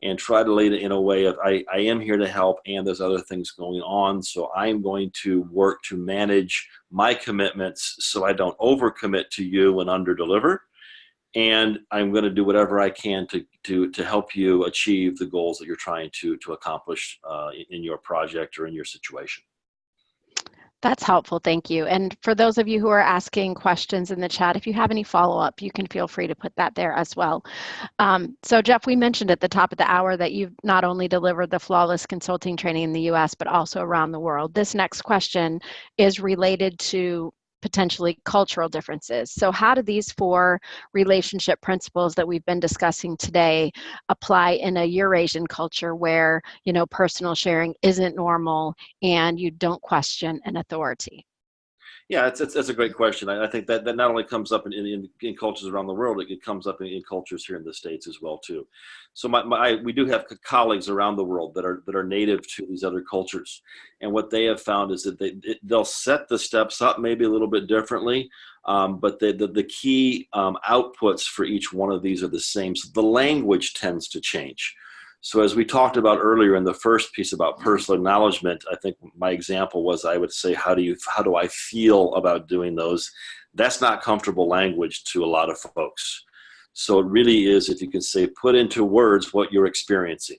and try to lay it in a way of I am here to help, and there's other things going on. So I'm going to work to manage my commitments so I don't overcommit to you and underdeliver. And I'm going to do whatever I can to help you achieve the goals that you're trying to accomplish in your project or in your situation. That's helpful, thank you. And for those of you who are asking questions in the chat, if you have any follow-up, you can feel free to put that there as well. So Jeff, we mentioned at the top of the hour that you've not only delivered the Flawless Consulting training in the US, but also around the world. This next question is related to potentially cultural differences. So how do these 4 relationship principles that we've been discussing today apply in a Eurasian culture where, personal sharing isn't normal and you don't question an authority? Yeah, that's a great question. I think that not only comes up in cultures around the world, it comes up in cultures here in the States as well too. So we do have colleagues around the world that are native to these other cultures, and what they have found is that they'll set the steps up maybe a little bit differently, but the key outputs for each one of these are the same. So the language tends to change. So as we talked about earlier in the first piece about personal acknowledgement, I think my example was, I would say, how do I feel about doing those? That's not comfortable language to a lot of folks. So it really is, if you can say, put into words what you're experiencing,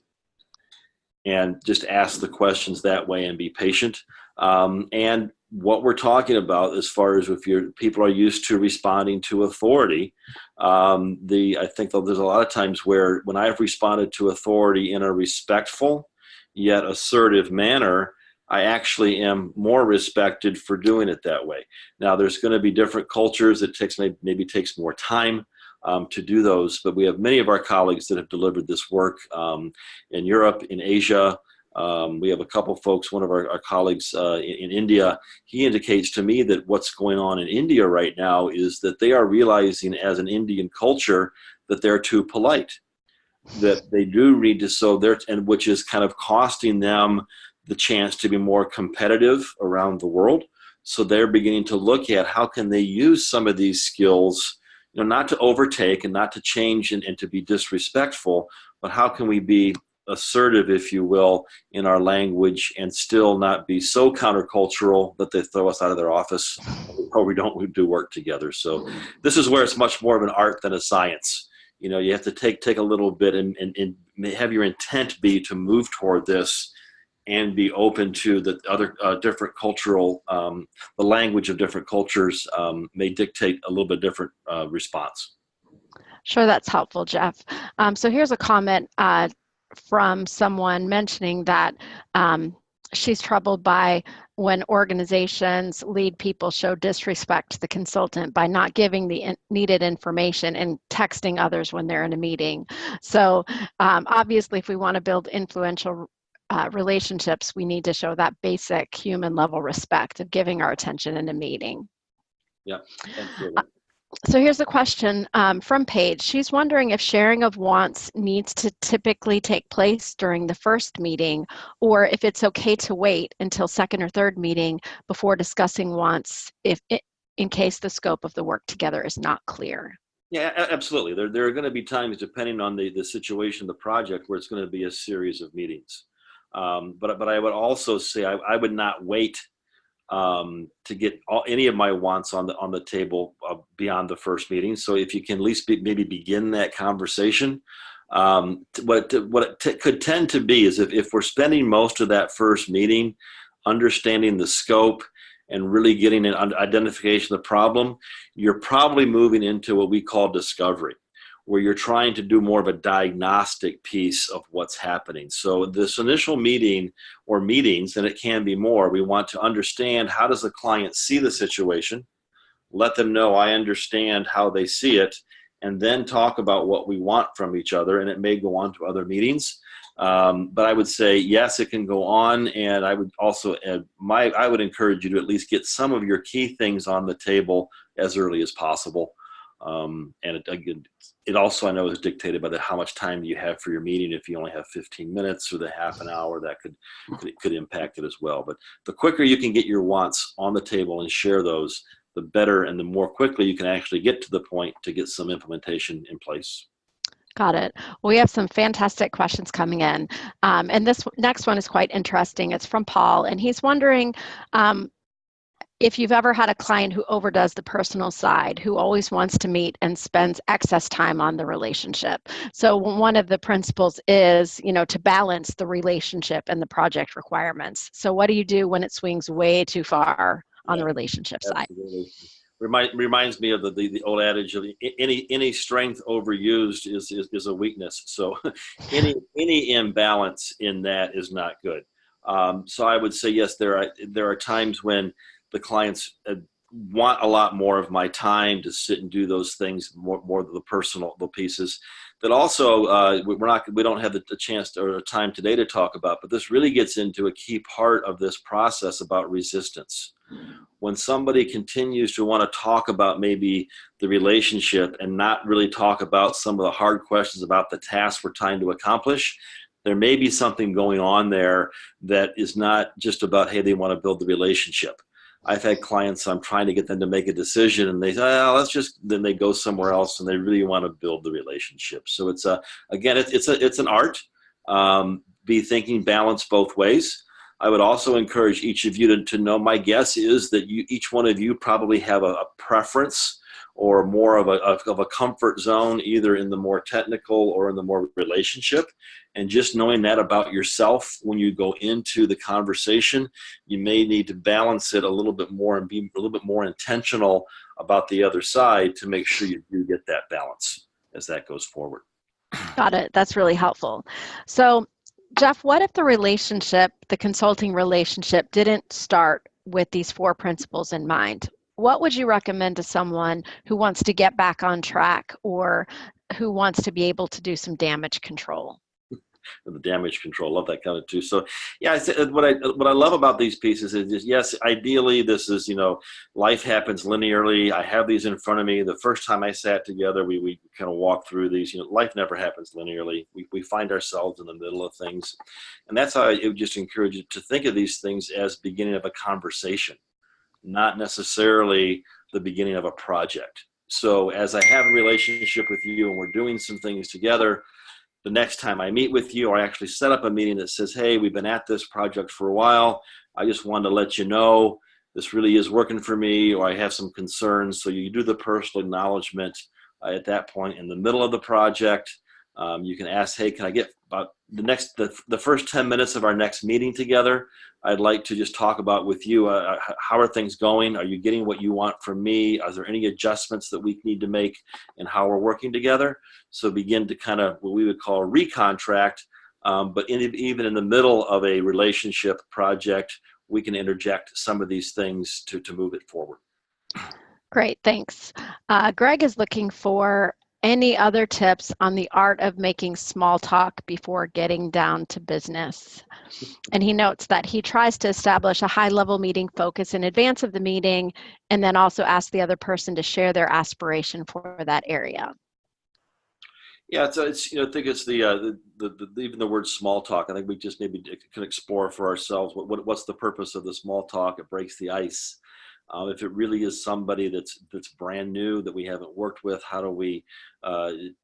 and just ask the questions that way and be patient. And what we're talking about, as far as if people are used to responding to authority, I think that there's a lot of times where when I've responded to authority in a respectful yet assertive manner, I actually am more respected for doing it that way. Now, there's going to be different cultures. It maybe takes more time to do those, but we have many of our colleagues that have delivered this work in Europe, in Asia. We have a couple folks, one of our colleagues in India, he indicates to me that what's going on in India right now is that they are realizing, as an Indian culture, that they're too polite, that they do need to, and which is kind of costing them the chance to be more competitive around the world. So they're beginning to look at how can they use some of these skills, not to overtake and not to change and to be disrespectful, but how can we be assertive, if you will, in our language and still not be so countercultural that they throw us out of their office or we don't do work together. So this is where it's much more of an art than a science. You have to take a little bit and have your intent be to move toward this and be open to the other different cultural, the language of different cultures may dictate a little bit different response. Sure, that's helpful, Jeff. So here's a comment from someone mentioning that she's troubled by when organizations, lead people show disrespect to the consultant by not giving the needed information and texting others when they're in a meeting. So obviously, if we want to build influential relationships, we need to show that basic human level respect of giving our attention in a meeting. Yeah, absolutely. So here's a question from Paige. She's wondering if sharing of wants needs to typically take place during the first meeting, or if it's okay to wait until second or third meeting before discussing wants in case the scope of the work together is not clear. Yeah, absolutely. There are going to be times, depending on the situation, the project, where it's going to be a series of meetings. But I would also say I would not wait to get any of my wants on the table beyond the first meeting. So if you can at least maybe begin that conversation, what it could tend to be is if we're spending most of that first meeting understanding the scope and really getting an identification of the problem, you're probably moving into what we call discovery, where you're trying to do more of a diagnostic piece of what's happening. So this initial meeting or meetings, and it can be more, we want to understand, how does the client see the situation? Let them know I understand how they see it, and then talk about what we want from each other. And it may go on to other meetings. But I would say, yes, it can go on. And I would also add, I would encourage you to at least get some of your key things on the table as early as possible. And it also, I know, is dictated by how much time you have for your meeting. If you only have 15 minutes or the half an hour, that could impact it as well. But the quicker you can get your wants on the table and share those, the better, and the more quickly you can actually get to the point to get some implementation in place. Got it. Well, we have some fantastic questions coming in. And this next one is quite interesting. It's from Paul, and he's wondering if you've ever had a client who overdoes the personal side, who always wants to meet and spends excess time on the relationship. So one of the principles is, to balance the relationship and the project requirements. So what do you do when it swings way too far on the relationship side? Reminds me of the old adage of any strength overused is a weakness. So any imbalance in that is not good. So I would say, yes, there are times when the clients want a lot more of my time to sit and do those things, more of the personal, the pieces that also we don't have the chance or time today to talk about, but this really gets into a key part of this process about resistance. When somebody continues to want to talk about maybe the relationship and not really talk about some of the hard questions about the task we're trying to accomplish, there may be something going on there that is not just about, hey, they want to build the relationship. I've had clients, I'm trying to get them to make a decision and they say, oh, then they go somewhere else and they really want to build the relationship. So it's again, it's an art. Be thinking balance both ways. I would also encourage each of you to know, my guess is that each one of you probably have a preference or more of a comfort zone, either in the more technical or in the more relationship. And just knowing that about yourself when you go into the conversation, you may need to balance it a little bit more and be a little bit more intentional about the other side to make sure you do get that balance as that goes forward. Got it. That's really helpful. So, Jeff, what if the consulting relationship didn't start with these 4 principles in mind? What would you recommend to someone who wants to get back on track or who wants to be able to do some damage control? The damage control, love that kind of too. So yeah, what I love about these pieces is just, yes, ideally this is, life happens linearly. I have these in front of me. The first time I sat together, we kind of walked through these. Life never happens linearly. We find ourselves in the middle of things, and that's how I would just encourage you to think of these things as beginning of a conversation, not necessarily the beginning of a project. So as I have a relationship with you and we're doing some things together, the next time I meet with you, or I actually set up a meeting that says, hey, we've been at this project for a while. I just wanted to let you know this really is working for me, or I have some concerns. So you do the personal acknowledgement at that point in the middle of the project. You can ask, hey, can I get about the first 10 minutes of our next meeting together? I'd like to just talk about with you, how are things going? Are you getting what you want from me? Are there any adjustments that we need to make in how we're working together? So begin to kind of what we would call a recontract, but even in the middle of a relationship project, we can interject some of these things to move it forward. Great, thanks. Greg is looking for any other tips on the art of making small talk before getting down to business. And he notes that he tries to establish a high-level meeting focus in advance of the meeting and then also ask the other person to share their aspiration for that area. Yeah, it's I think it's the even the word small talk. I think we just maybe can explore for ourselves what's the purpose of the small talk. It breaks the ice. If it really is somebody that's brand new that we haven't worked with, how do we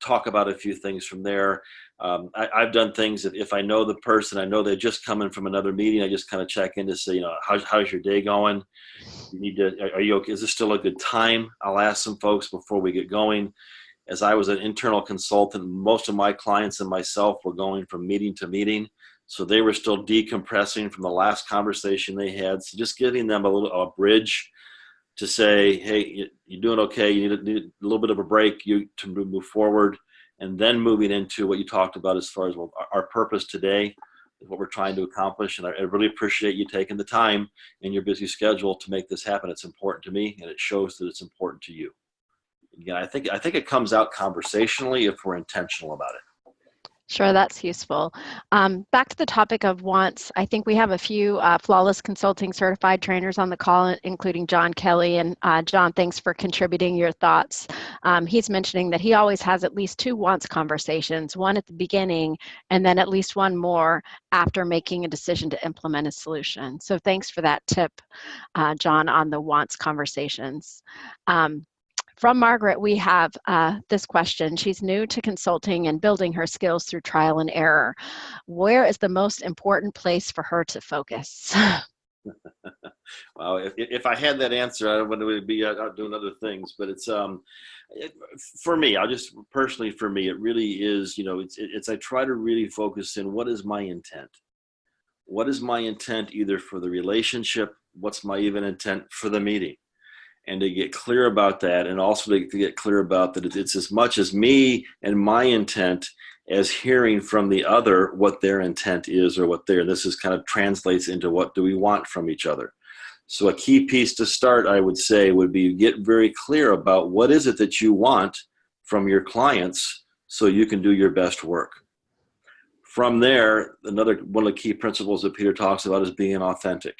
talk about a few things from there? I've done things that if I know the person, I know they're just coming from another meeting, I just kind of check in to say, how's your day going? Are you okay? Is this still a good time? I'll ask some folks before we get going. As I was an internal consultant, most of my clients and myself were going from meeting to meeting. So they were still decompressing from the last conversation they had. So just giving them a bridge to say, hey, you're doing okay. You need a little bit of a break to move forward. And then moving into what you talked about as far as our purpose today, what we're trying to accomplish. And I really appreciate you taking the time in your busy schedule to make this happen. It's important to me, and it shows that it's important to you. Again, I think it comes out conversationally if we're intentional about it. Sure, that's useful. Back to the topic of wants, I think we have a few Flawless Consulting certified trainers on the call, including John Kelly. And John, thanks for contributing your thoughts. He's mentioning that he always has at least 2 wants conversations, one at the beginning and then at least one more after making a decision to implement a solution. So thanks for that tip, John, on the wants conversations. From Margaret, we have this question. She's new to consulting and building her skills through trial and error. Where is the most important place for her to focus? Well, if I had that answer, I wouldn't be out doing other things. But it's for me, personally, for me, it really is. I try to really focus in what is my intent. What is my intent either for the relationship? What's my even intent for the meeting? And to get clear about that, and also to get clear about that it's as much as me and my intent as hearing from the other what their intent is, or this is kind of translates into what do we want from each other. So a key piece to start, I would say, would be get very clear about what is it that you want from your clients so you can do your best work. From there, another one of the key principles that Peter talks about is being authentic.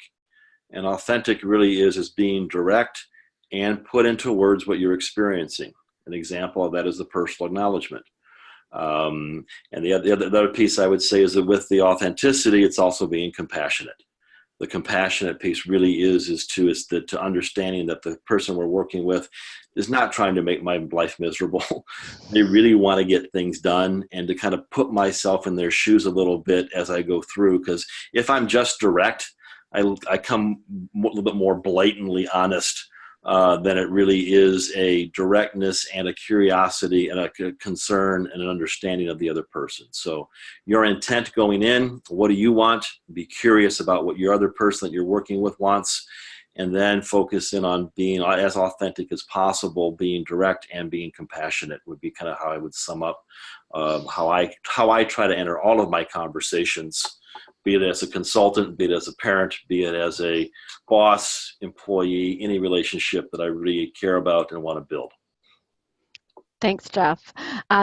And authentic really is being direct and put into words what you're experiencing. An example of that is the personal acknowledgement. And the other piece I would say is that with the authenticity, it's also being compassionate. The compassionate piece really is to understanding that the person we're working with is not trying to make my life miserable. They really want to get things done, and to kind of put myself in their shoes a little bit as I go through. Because if I'm just direct, I come a little bit more blatantly honest than it really is a directness and a curiosity and a concern and an understanding of the other person. So your intent going in, what do you want? Be curious about what your other person that you're working with wants, and then focus in on being as authentic as possible, being direct and being compassionate would be kind of how I would sum up how I try to enter all of my conversations, be it as a consultant, be it as a parent, be it as a boss, employee, any relationship that I really care about and want to build. Thanks, Jeff.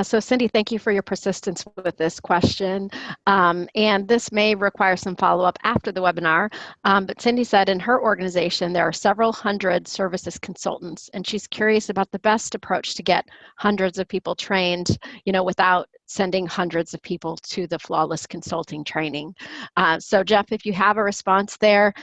So Cindy, thank you for your persistence with this question. And this may require some follow-up after the webinar. But Cindy said in her organization, there are several hundred services consultants, and she's curious about the best approach to get hundreds of people trained, without sending hundreds of people to the flawless consulting training. So Jeff, if you have a response there,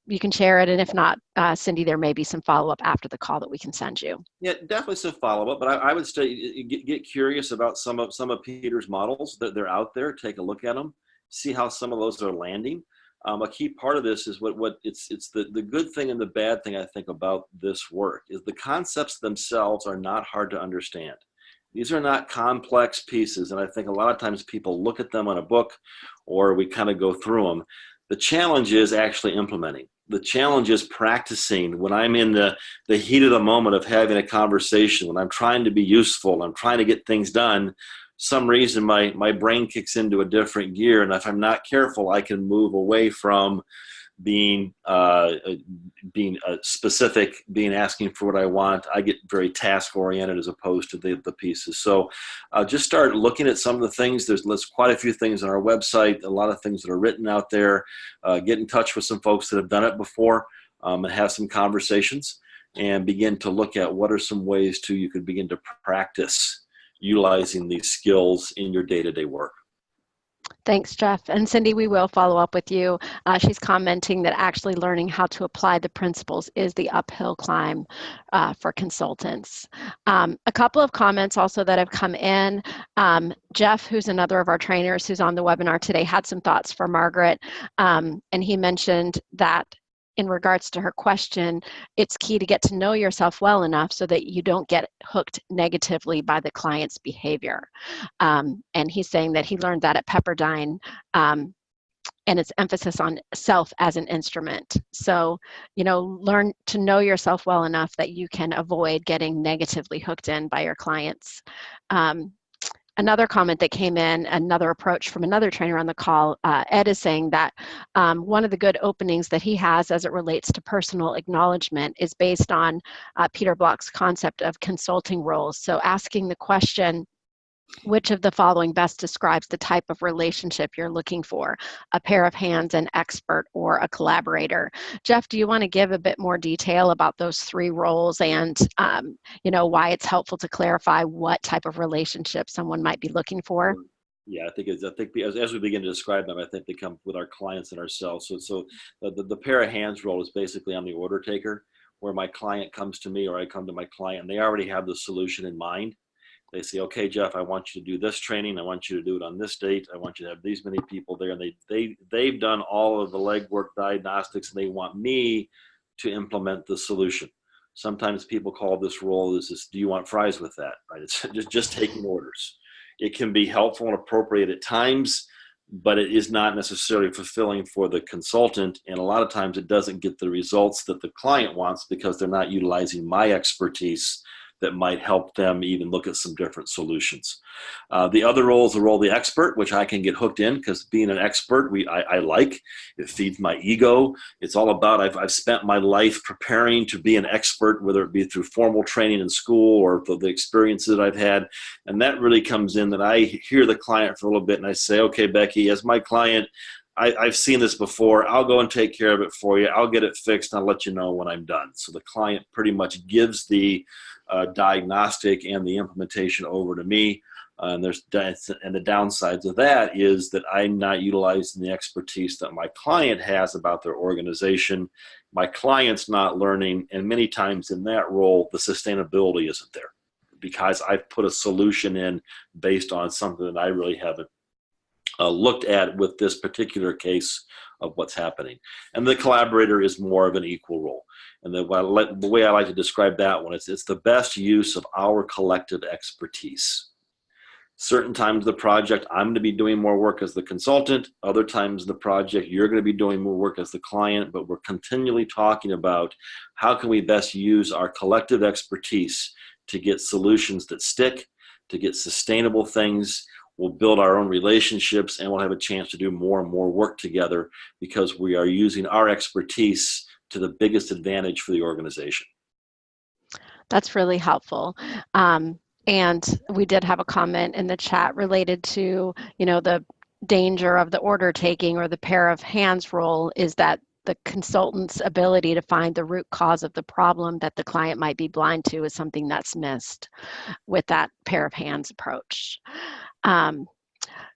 you can share it. And if not, Cindy, there may be some follow-up after the call that we can send you. Yeah, definitely some follow-up, but I would say get curious about some of Peter's models that they're out there. Take a look at them, see how some of those are landing. A key part of this is it's the good thing and the bad thing I think about this work is the concepts themselves are not hard to understand. These are not complex pieces, and I think a lot of times people look at them on a book or we kind of go through them. The challenge is actually implementing. The challenge is practicing when I'm in the heat of the moment of having a conversation, when I'm trying to be useful, I'm trying to get things done. Some reason my brain kicks into a different gear, and if I'm not careful, I can move away from being specific, asking for what I want. I get very task oriented as opposed to the pieces. So just start looking at some of the things. There's quite a few things on our website, a lot of things that are written out there. Get in touch with some folks that have done it before and have some conversations and begin to look at what are some ways you could begin to practice utilizing these skills in your day-to-day work. Thanks, Jeff. And Cindy, we will follow up with you. She's commenting that actually learning how to apply the principles is the uphill climb for consultants. A couple of comments also that have come in. Jeff, who's another of our trainers who's on the webinar today, had some thoughts for Margaret. And he mentioned that in regards to her question, it's key to get to know yourself well enough so that you don't get hooked negatively by the client's behavior. And he's saying that he learned that at Pepperdine, and its emphasis on self as an instrument. So, learn to know yourself well enough that you can avoid getting negatively hooked in by your clients. Another comment that came in, another approach from another trainer on the call, Ed is saying that one of the good openings that he has as it relates to personal acknowledgement is based on Peter Block's concept of consulting roles. So asking the question, which of the following best describes the type of relationship you're looking for? A pair of hands, an expert, or a collaborator? Jeff, do you want to give a bit more detail about those three roles and why it's helpful to clarify what type of relationship someone might be looking for? Yeah, I think as we begin to describe them, I think they come with our clients and ourselves. So the pair of hands role is basically I'm the order taker, where my client comes to me or I come to my client and they already have the solution in mind. They say, okay, Jeff, I want you to do this training. I want you to do it on this date. I want you to have these many people there. And they've done all of the legwork, diagnostics, and they want me to implement the solution. Sometimes people call this role, do you want fries with that? Right? It's just taking orders. It can be helpful and appropriate at times, but it is not necessarily fulfilling for the consultant. And a lot of times it doesn't get the results that the client wants because they're not utilizing my expertise. that might help them even look at some different solutions. The other role is the role of the expert, which I can get hooked in because being an expert, I like. It feeds my ego. It's all about, I've spent my life preparing to be an expert, whether it be through formal training in school or the experiences that I've had. And that really comes in that I hear the client for a little bit and I say, okay, Becky, as my client, I've seen this before. I'll go and take care of it for you. I'll get it fixed. And I'll let you know when I'm done. So the client pretty much gives the diagnostic and the implementation over to me. And the downsides of that is that I'm not utilizing the expertise that my client has about their organization. My client's not learning, and many times in that role, the sustainability isn't there because I've put a solution in based on something that I really haven't looked at with this particular case of what's happening. And the collaborator is more of an equal role. And the way I like to describe that one is it's the best use of our collective expertise. Certain times of the project, I'm going to be doing more work as the consultant. Other times of the project, you're going to be doing more work as the client, but we're continually talking about how can we best use our collective expertise to get solutions that stick, to get sustainable things. We'll build our own relationships and we'll have a chance to do more and more work together because we are using our expertise to the biggest advantage for the organization. That's really helpful. And we did have a comment in the chat related to, the danger of the order taking or the pair of hands role is that the consultant's ability to find the root cause of the problem that the client might be blind to is something that's missed with that pair of hands approach.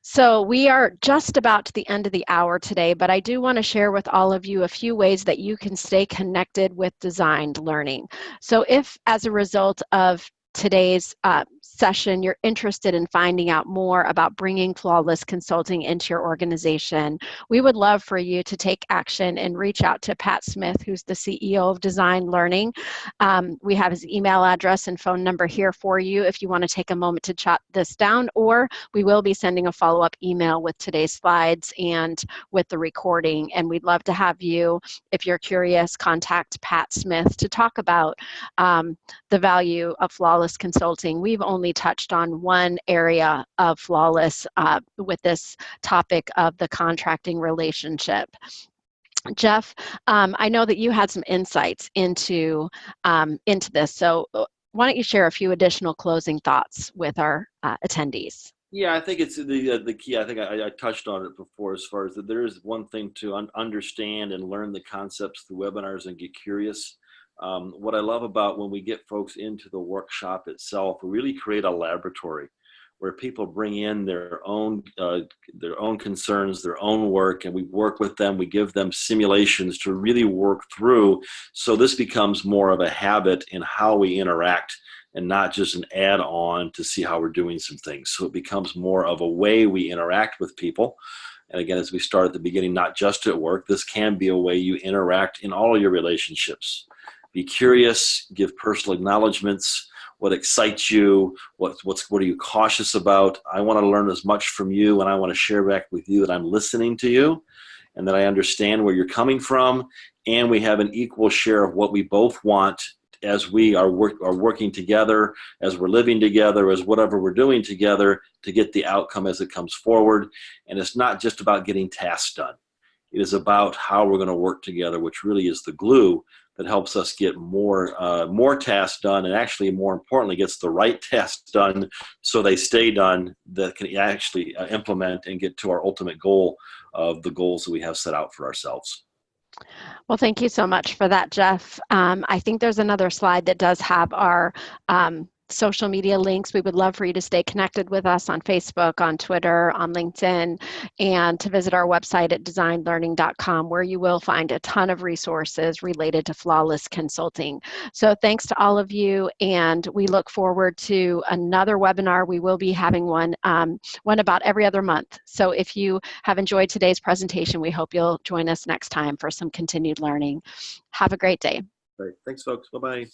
So we are just about to the end of the hour today, but I do want to share with all of you a few ways that you can stay connected with designed learning. So if as a result of today's session, you're interested in finding out more about bringing Flawless Consulting into your organization, we would love for you to take action and reach out to Pat Smith, who's the CEO of Designed Learning. We have his email address and phone number here for you if you want to take a moment to jot this down, or we will be sending a follow-up email with today's slides and with the recording. And we'd love to have you, if you're curious, contact Pat Smith to talk about the value of Flawless Consulting. We've only touched on one area of Flawless with this topic of the contracting relationship. Jeff, I know that you had some insights into this, so why don't you share a few additional closing thoughts with our attendees? Yeah, I think it's the key. I think I touched on it before as far as that there is one thing to understand and learn the concepts through webinars and get curious. What I love about when we get folks into the workshop itself, we really create a laboratory where people bring in their own concerns, their own work, and we work with them. We give them simulations to really work through. So this becomes more of a habit in how we interact and not just an add-on to see how we're doing some things. So it becomes more of a way we interact with people. And again, as we start at the beginning, not just at work, this can be a way you interact in all your relationships. Be curious, give personal acknowledgments, what excites you, what are you cautious about. I want to learn as much from you, and I want to share back with you that I'm listening to you and that I understand where you're coming from, and we have an equal share of what we both want as we are working together, as we're living together, as whatever we're doing together to get the outcome as it comes forward. And it's not just about getting tasks done. It is about how we're going to work together, which really is the glue that helps us get more tasks done, and actually, more importantly, gets the right tasks done so they stay done, that can actually implement and get to our ultimate goal of the goals that we have set out for ourselves. Well, thank you so much for that, Jeff. I think there's another slide that does have our social media links. We would love for you to stay connected with us on Facebook, on Twitter, on LinkedIn, and to visit our website at designedlearning.com, where you will find a ton of resources related to Flawless Consulting. So thanks to all of you, and we look forward to another webinar. We will be having one about every other month. So if you have enjoyed today's presentation, we hope you'll join us next time for some continued learning. Have a great day. Great. Thanks, folks. Bye-bye.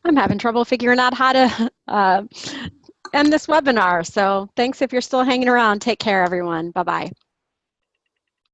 I'm having trouble figuring out how to end this webinar. So thanks if you're still hanging around. Take care, everyone. Bye-bye.